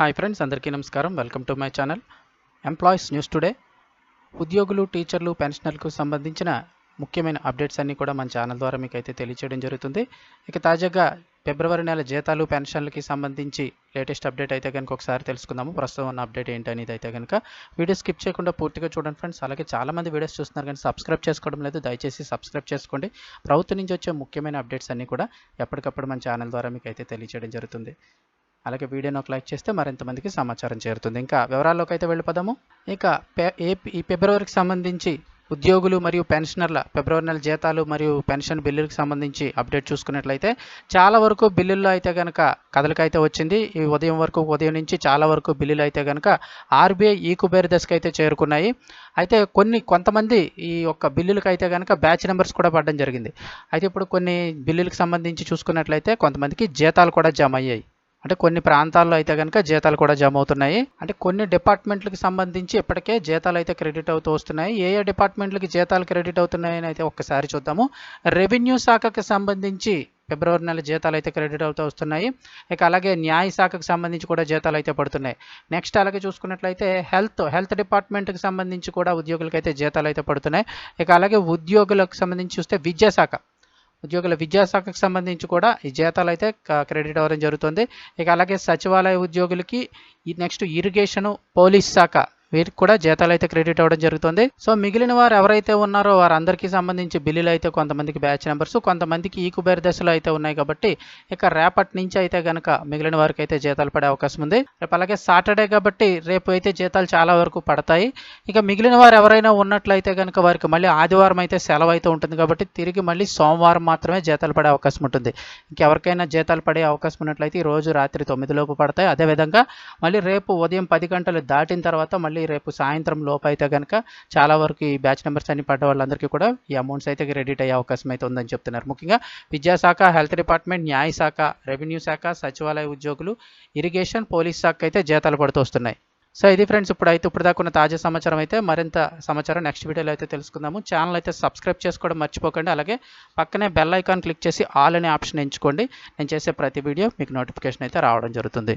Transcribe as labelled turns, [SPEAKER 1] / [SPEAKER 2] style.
[SPEAKER 1] Hi friends, అందరికీ నమస్కారం. Welcome to my channel employees news today. ఉద్యోగులు, టీచర్లు, పెన్షనర్లకు సంబంధించిన ముఖ్యమైన అప్డేట్స్ అన్నీ కూడా మన ఛానల్ ద్వారా మీకు అయితే తెలియచేయడం జరుగుతుంది. ఇక తాజాగా ఫిబ్రవరి నెల జీతాలు, పెన్షన్లకి సంబంధించి లేటెస్ట్ అప్డేట్ అయితే కనుక ఒకసారి తెలుసుకుందాము. ప్రస్తుతం ఉన్న అప్డేట్ ఏంటి అనేది అయితే కనుక వీడియో స్కిప్ చేయకుండా పూర్తిగా చూడండి ఫ్రెండ్స్. అలాగే చాలామంది వీడియోస్ చూస్తున్నారు కానీ సబ్స్క్రైబ్ చేసుకోవడం లేదు. దయచేసి సబ్స్క్రైబ్ చేసుకోండి. ప్రభుత్వం నుంచి వచ్చే ముఖ్యమైన అప్డేట్స్ అన్నీ కూడా ఎప్పటికప్పుడు మన ఛానల్ ద్వారా మీకు అయితే తెలియచేయడం జరుగుతుంది. అలాగే వీడియోని ఒక లైక్ చేస్తే మరింత మందికి సమాచారం చేరుతుంది. ఇంకా వివరాల్లోకి అయితే వెళ్ళిపోదాము. ఇక ఈ ఫిబ్రవరికి సంబంధించి ఉద్యోగులు మరియు పెన్షనర్ల ఫిబ్రవరి నెల జీతాలు మరియు పెన్షన్ బిల్లులకు సంబంధించి అప్డేట్ చూసుకున్నట్లయితే చాలా వరకు బిల్లుల్లో అయితే కనుక కదలికైతే వచ్చింది. ఈ ఉదయం నుంచి చాలా వరకు బిల్లులు అయితే కనుక ఆర్బీఐ ఈ కుబేర్ దశకు అయితే చేరుకున్నాయి. అయితే కొంతమంది ఈ యొక్క బిల్లులకు అయితే కనుక బ్యాచ్ నెంబర్స్ కూడా పడడం జరిగింది. అయితే ఇప్పుడు కొన్ని బిల్లులకు సంబంధించి చూసుకున్నట్లయితే కొంతమందికి జీతాలు కూడా జమ అయ్యాయి. అంటే కొన్ని ప్రాంతాల్లో అయితే కనుక జీతాలు కూడా జమ అవుతున్నాయి. అంటే కొన్ని డిపార్ట్మెంట్లకు సంబంధించి ఇప్పటికే జీతాలు అయితే క్రెడిట్ అవుతూ వస్తున్నాయి. ఏ డిపార్ట్మెంట్లకి జీతాలు క్రెడిట్ అవుతున్నాయని అయితే ఒక్కసారి చూద్దాము. రెవెన్యూ శాఖకు సంబంధించి ఫిబ్రవరి నెల జీతాలు అయితే క్రెడిట్ అవుతూ వస్తున్నాయి. ఇక అలాగే న్యాయ శాఖకు సంబంధించి కూడా జీతాలు అయితే పడుతున్నాయి. నెక్స్ట్ అలాగే చూసుకున్నట్లయితే హెల్త్ డిపార్ట్మెంట్కి సంబంధించి కూడా ఉద్యోగులకు అయితే జీతాలు అయితే పడుతున్నాయి. ఇక అలాగే ఉద్యోగులకు సంబంధించి చూస్తే విద్యాశాఖకు సంబంధించి కూడా ఈ జీతాలు అయితే క్రెడిట్ అవ్వడం జరుగుతుంది. ఇక అలాగే సచివాలయ ఉద్యోగులకి నెక్స్ట్ ఇరిగేషను, పోలీస్ శాఖ వీరికి కూడా జీతాలు అయితే క్రెడిట్ అవ్వడం జరుగుతుంది. సో మిగిలిన వారు ఎవరైతే ఉన్నారో వారందరికీ సంబంధించి బిల్లులు అయితే కొంతమందికి బ్యాచ్ నెంబర్స్, కొంతమందికి ఈ కుబేర్ దశలో అయితే ఉన్నాయి. కాబట్టి ఇక రేపటి నుంచి అయితే కనుక మిగిలిన వారికి అయితే జీతాలు పడే అవకాశం ఉంది. రేపు అలాగే సాటర్డే కాబట్టి రేపు అయితే జీతాలు చాలా వరకు పడతాయి. ఇక మిగిలిన వారు ఎవరైనా ఉన్నట్లయితే కనుక వారికి మళ్ళీ ఆదివారం అయితే సెలవు అయితే ఉంటుంది. కాబట్టి తిరిగి మళ్ళీ సోమవారం మాత్రమే జీతాలు పడే అవకాశం ఉంటుంది. ఇంకెవరికైనా జీతాలు పడే అవకాశం ఉన్నట్లయితే ఈ రోజు రాత్రి 9 లోపు పడతాయి. అదేవిధంగా మళ్ళీ రేపు ఉదయం 10 గంటలు దాటిన తర్వాత మళ్ళీ రేపు సాయంత్రం లోపు అయితే కనుక చాలా వరకు ఈ బ్యాచ్ నెంబర్స్ అన్ని పడ్డ వాళ్ళందరికీ కూడా ఈ అమౌంట్స్ అయితే క్రెడిట్ అయ్యే అవకాశం అయితే ఉందని చెప్తున్నారు. ముఖ్యంగా విద్యాశాఖ, హెల్త్ డిపార్ట్మెంట్, న్యాయ శాఖ, రెవెన్యూ శాఖ, సచివాలయ ఉద్యోగులు, ఇరిగేషన్, పోలీస్ శాఖ అయితే జీతాలు పడుతూ వస్తున్నాయి. సో ఇది ఫ్రెండ్స్, ఇప్పుడు దాకా ఉన్న తాజా సమాచారం. అయితే మరింత సమాచారం నెక్స్ట్ వీడియోలో అయితే తెలుసుకుందాము. ఛానల్ అయితే సబ్స్క్రైబ్ చేసుకోవడం మర్చిపోకండి. అలాగే పక్కనే బెల్ ఐకాన్ క్లిక్ చేసి ఆల్ అనే ఆప్షన్ ఎంచుకోండి. నేను చేసే ప్రతి వీడియో మీకు నోటిఫికేషన్ అయితే రావడం జరుగుతుంది.